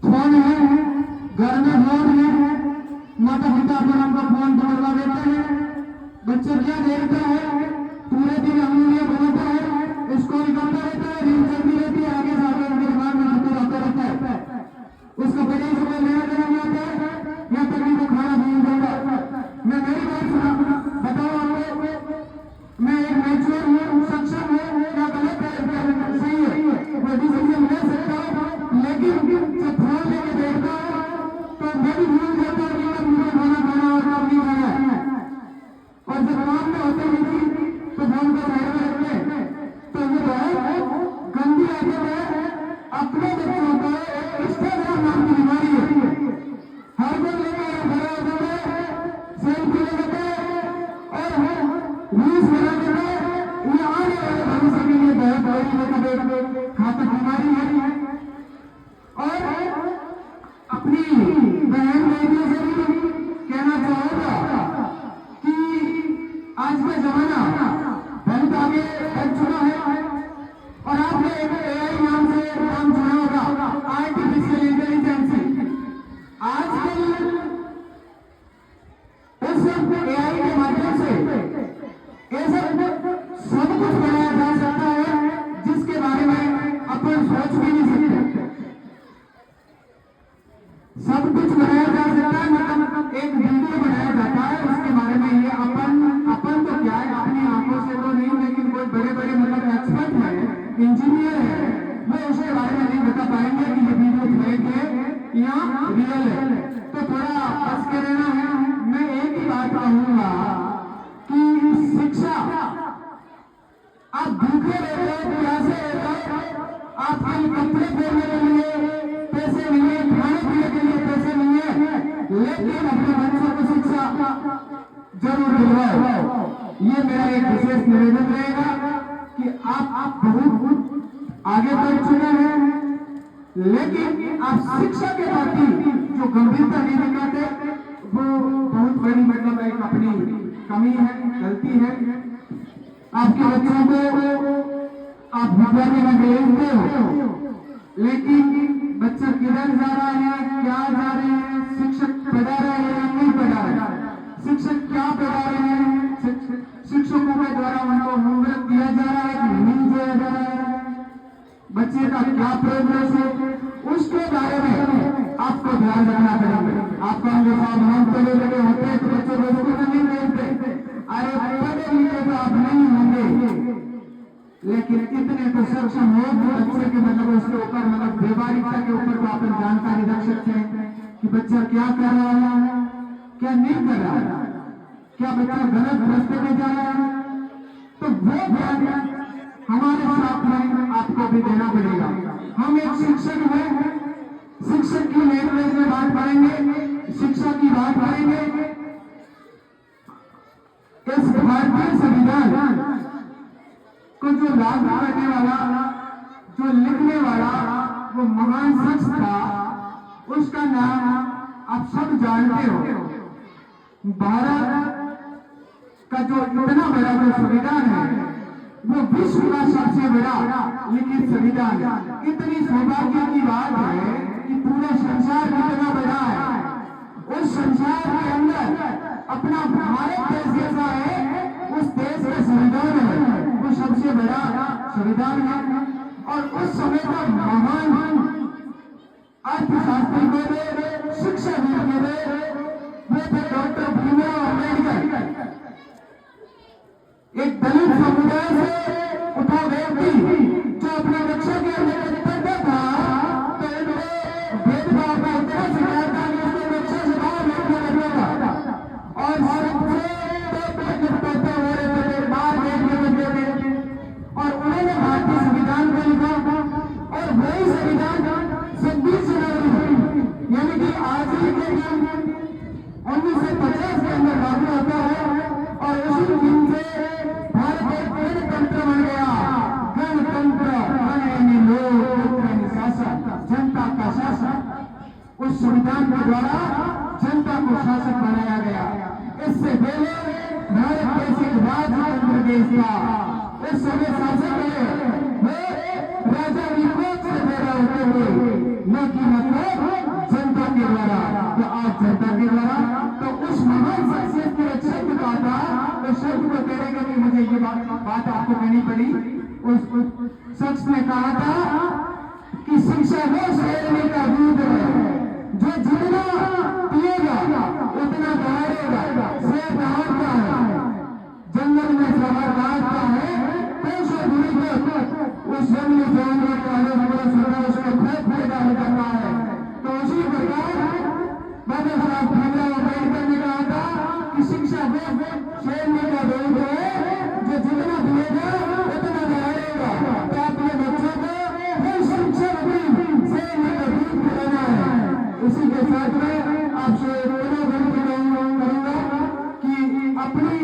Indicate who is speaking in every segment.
Speaker 1: Phone है, घर में फोन है, माता पिता अपने नाम का फोन पकड़वा देते हैं। बच्चा क्या देखता है, पूरे दिन अंगुलियां बनाता है, स्क्रॉल करता रहता है, रील चलती रहती है, आगे से आगे उनके दिमाग में आता रहता है। उसका बड़े समय लेना देना नहीं आता है, या तकलीफ को खाना भूल जाता। मैं मेरी बात सुना बताओ आपको, मैं एक मैच्योर हूँ, सक्षम हूँ, क्या गलत है, सही है, मैं डिसीजन ले सकता हूँ, लेकिन जब फोन लेके बैठता हूँ तो मैं भी भूल जाता हूँ कि मुझे खाना खाना और कब नहीं खाना है। और जब काम में होते नहीं तो फोन को साइड में रखते हैं। तो ये बहुत गंदी आदत है, अपने बच्चों को इंस्टाग्राम नाम की बीमारी है। हर कोई लेकर खड़ा हो जाता है, सेल्फी ले लेते हैं और रील्स बना देते हैं। ये आने वाले भविष्य के लिए बहुत बड़ी घातक बीमारी है। और अपनी बहन बेटियों से भी कहना चाहूंगा कि आज का जमाना बहुत आगे बढ़ चुका है। और आपने एक एआई नाम से नाम सुना होगा, आर्टिफिशियल इंटेलिजेंस। आजकल उस एआई के माध्यम से ऐसा सब कुछ बनाया जा सकता है जिसके बारे में अपन सोच भी नहीं सकते। सब कुछ बनाया जा सकता है, मतलब एक वीडियो बनाया जाता है उसके बारे में। ये अपन तो क्या है, अपनी आंखों से तो नहीं, लेकिन कोई बड़े बड़े मतलब एक्सपर्ट है, इंजीनियर है, वो उसके बारे में नहीं बता पाएंगे कि ये वीडियो फेक है या रियल है। तो थोड़ा बच के रहना है। मैं एक ही बात कहूंगा कि शिक्षा, आप भूखे रहते हो, प्यासे रहते हो, आपके कपड़े पहनने के लिए पैसे नहीं है, खाने पीने के लिए पैसे नहीं है, लेकिन अपने बच्चों को शिक्षा जरूर दिलवाओ। ये मेरा एक विशेष निवेदन रहेगा कि आप बहुत आगे बढ़ चुके हैं, लेकिन आप शिक्षा के प्रति जो गंभीरता नहीं दिखाते, वो बहुत बड़ी मतलब एक अपनी कमी है, गलती है। आपके बच्चों को आप विद्यालय में भेजते हो, लेकिन बच्चा किधर जा रहा है, क्या जा रहे हैं, शिक्षक पढ़ा रहे हैं या नहीं पढ़ा रहे, शिक्षक क्या पढ़ा रहे हैं, शिक्षकों के द्वारा उनको होमवर्क दिया जा रहा है कि नहीं दिया जा रहा है, बच्चे का क्या प्रोग्रेस है, उसके बारे में आपको ध्यान रखना पड़ेगा। आपका जो साथ हम चले लगे होते हैं तो बच्चे लोगों को नहीं भेजते, अरे पढ़े लिखे तो आप नहीं होंगे, लेकिन इतने तो सक्षम हो बच्चे के मतलब उसके ऊपर मतलब व्यवहारिकता के ऊपर तो आप जानकारी रख सकते हैं कि बच्चा क्या कर रहा है, क्या नहीं कर रहा है, क्या बच्चा गलत रास्ते में जा रहा है। तो वो ध्यान हमारे साथ में आपको भी देना पड़ेगा। हम एक शिक्षक हैं, शिक्षक की लैंग्वेज में बात करेंगे, शिक्षा की बात करेंगे। इस भारतीय संविधान को जो लागू करने वाला, जो लिखने वाला वो महान शख्स था, उसका नाम आप सब जानते हो। भारत का जो इतना बड़ा जो संविधान है वो विश्व का सबसे बड़ा लिखित संविधान है। इतनी सौभाग्य की बात है कि पूरा संसार कितना बड़ा है, उस संसार के अंदर अपना भारत देश जैसा है, उस देश का संविधान है वो सबसे बड़ा संविधान है। और उस समय का महान अर्थशास्त्री को शिक्षा दी वो थे डॉक्टर भीमराव अम्बेडकर। एक दलित समुदाय से उठा व्यक्ति जो अपने रक्षा के अंदर करता था, तो इनको भेदभाव का इतना सिखाया था कि उसको रक्षा से बाहर निकलना लगता था और सबसे करते हो रहे थे, बाहर देखने लगते थे। और उन्होंने भारतीय संविधान को लिखा और वही संविधान 26 जनवरी यानी कि आज ही के दिन 1950 के अंदर लागू होता है। और उसी दिन से भारत एक गणतंत्र बन गया। गणतंत्र यानी लोकतंत्र, शासन, जनता का शासन। उस संविधान के द्वारा जनता को शासक बनाया गया। इससे पहले भारत देश एक राजतंत्र देश था। उस समय शासक रहे राजा की कोख से पैदा होते हुए, न कि मतलब तो आप जनता के द्वारा तो उस महान शख्सियत के एक शब्द कहा था, तो शब्द को कहने के लिए मुझे ये बात आपको कहनी पड़ी। उस शख्स ने कहा था कि शिक्षा वो शेरनी का दूध है जो जितना पिएगा उतना दौड़ेगा। शेर दौड़ता है, जंगल में सवार काटता है, पैसों दूरी को उस जंगली जानवर का उसको खूब फायदा हो जाता है। तो उसी प्रकार बाबा साहब भीमराव अम्बेडकर ने कहा था कि शिक्षा वो शेरनी का दूध है जो जितना पिएगा उतना दौड़ेगा। तो अपने बच्चों को शिक्षा शेरनी का दूध पिलाना है। इसी के साथ में आपसे विनती करूंगा कि अपनी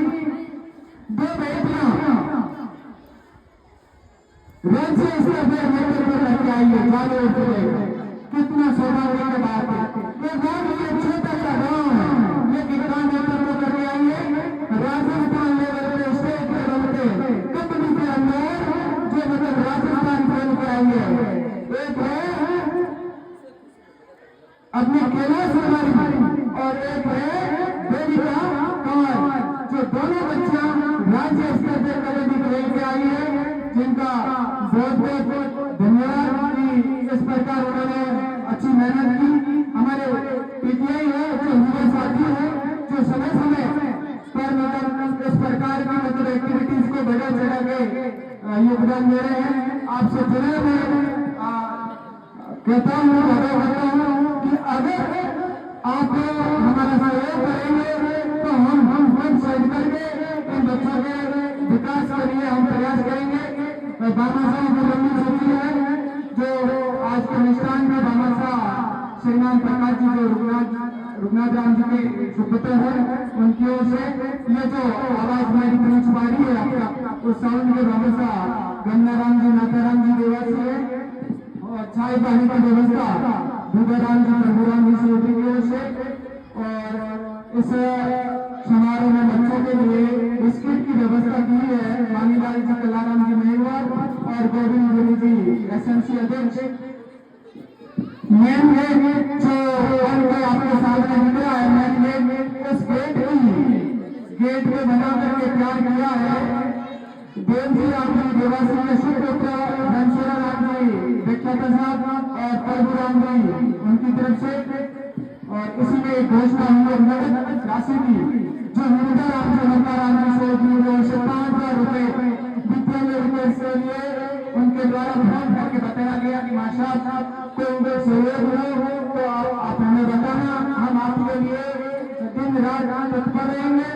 Speaker 1: दो बेटियां राज्य स्तर पर नेतृत्व करके आई है। चालू कितना सौभाग्य की बात है। ये गांव ये छोटा सा गांव है, लेकिन गांव नेतृत्व करके आई है राजस्थान लेवल पे, स्टेट लेवल पे, कंपनी के अंदर जो मतलब राजस्थान खेल के आई है। एक है अपनी कैलाश कुमारी और एक है देविका कंवर, जो दोनों बच्चियां राज्य स्तर पर कबड्डी खेल के आई है, जिनका बहुत बहुत धन्यवाद कि इस प्रकार उन्होंने अच्छी मेहनत की। हमारे पीटीआई है जो युवा साथी है जो समय समय पर मतलब इस प्रकार की मतलब एक्टिविटीज को बढ़ा चढ़ा के योगदान दे रहे हैं। आपसे जुड़े मैं कहता हूँ कि अगर आप हमारा सहयोग करेंगे तो हम साइड करके इन बच्चों के विकास के लिए हम प्रयास करेंगे। बाबा साहब जो लंबी सूची है, जो आज के अनुष्ठान में बाबा साहब श्रीमान प्रकाश जी जो रुगनाथ राम जी के सुपुत्र हैं, उनकी ओर से ये जो आवाज मेरी पहुंच पा रही है आपका, उस साउंड के बाबा साहब गन्नाराम जी नाथाराम जी देवासी है, और चाय पानी की व्यवस्था दूधाराम जी प्रभुराम जी सोटी की ओर से। और इस समारोह में बच्चों के लिए बिस्किट की व्यवस्था की है वानीलाल जी कलाराम जी मेहरवार और गोविंद गुरु जी एसएमसी अध्यक्ष। मेन गेट जो आपके सामने दिख रहा है, मेन गेट उस गेट में बना करके तैयार किया है देवजी राम जी देवासी के सुपुत्र घनश्याम राम जी विख्यात साहब और प्रभुराम जी उनकी तरफ से। और इसी में घोषणा हुई है नगद राशि की जो मुर्दाराम जी नंदाराम जी से 5,000 रुपए विद्यालय विकास के लिए उनके द्वारा फोन करके बताया गया कि माशा को उनके सहयोग हो तो आप हमें बताना, हम आपके लिए दिन रात तत्पर रहेंगे।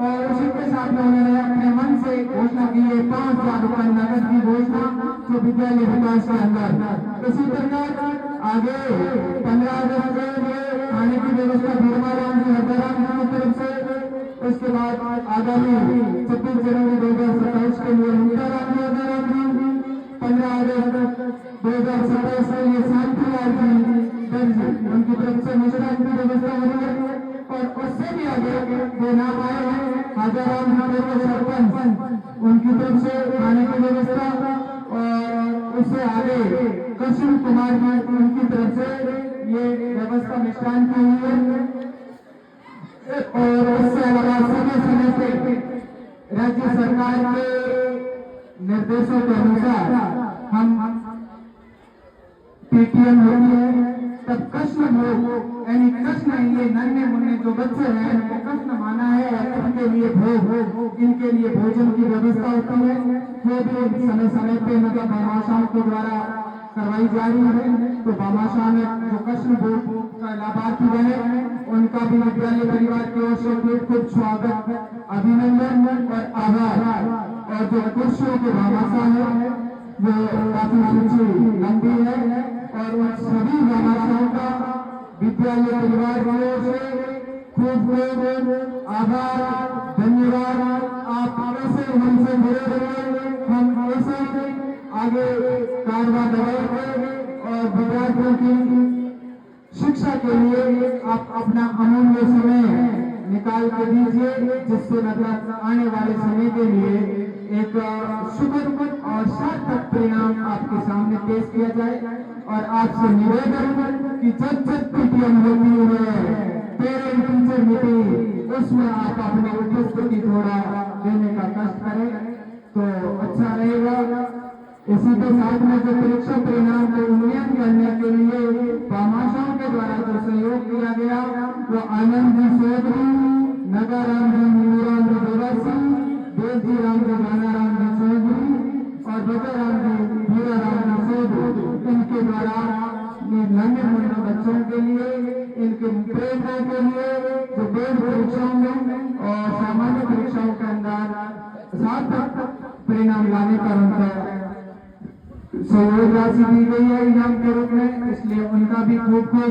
Speaker 1: और उसी के साथ में उन्होंने अपने मन से घोषणा की है 5,000 रुपए नगद की घोषणा जो विद्यालय विकास के अंदर। इसी प्रकार आगे 15 अगस्त के लिए खाने की व्यवस्था भीरमाराम जी हरदाराम जी की तरफ से। उसके बाद आगामी 26 जनवरी 2027 के लिए मुक्ताराम जी हरदाराम जी, 15 अगस्त 2027 के लिए शांतिलाल जी दर्ज उनकी तरफ से मिश्रण की व्यवस्था हो रही है। और उससे भी आगे जो नाम आए हैं हाजाराम जी के सरपंच उनकी तरफ से खाने की व्यवस्था। और उससे आगे कृष्ण कुमार जी उनकी तरफ से ये व्यवस्था मिष्ठान की हुई है। और उससे अलावा समय समय पे राज्य सरकार के निर्देशों के अनुसार हम पेटीएम होती है तब कृष्ण भोग यानी कृष्ण ये नन्हे मुन्ने जो बच्चे हैं वो कृष्ण माना है और इनके लिए भोग इनके लिए भोजन की व्यवस्था होती है। वो भी समय समय पे मतलब भामाशाहों के द्वारा करवाई जा रही है। तो भामाशाह में जो कृष्ण भोग का लाभार्थी बने उनका भी विद्यालय परिवार की ओर से खूब स्वागत, अभिनंदन और आभार। और जो कुर्सियों के भामाशाह है वो काफी सूची लंबी है और उन सभी भामाशाहों का विद्यालय परिवार की ओर से खूब खूब आभार, धन्यवाद। आप ऐसे हमसे जुड़े रहिए, हम ऐसे आगे कारवां बढ़ाएंगे और विद्यार्थियों की शिक्षा के लिए आप अपना अमूल्य समय निकाल के दीजिए, जिससे मतलब आने वाले समय के लिए एक सुखद और सार्थक परिणाम आपके सामने पेश किया जाए। और आपसे निवेदन कि जब पीटीएम होती है पेरेंट टीचर मीटिंग, उसमें आप अपनी उपस्थिति थोड़ा देने का कष्ट करें तो अच्छा रहेगा। इसी के साथ में जो परीक्षा परिणाम को उन्नयन करने के लिए भामाशाहों के द्वारा जो सहयोग किया गया वो आनंद जी चौधरी, नगाराम जी मीराम जी देवासी, देवजी राम जी गानाराम जी चौधरी और बजराम जी हीराराम जी चौधरी, इनके द्वारा नन्हे मुन्ने बच्चों के लिए, इनके प्रेरणा के लिए जो बोर्ड परीक्षाओं में और सामान्य परीक्षाओं के अंदर सार्थक परिणाम लाने पर उनका सहयोग राशि दी गई है इनाम के रूप में, इसलिए उनका भी खूब खूब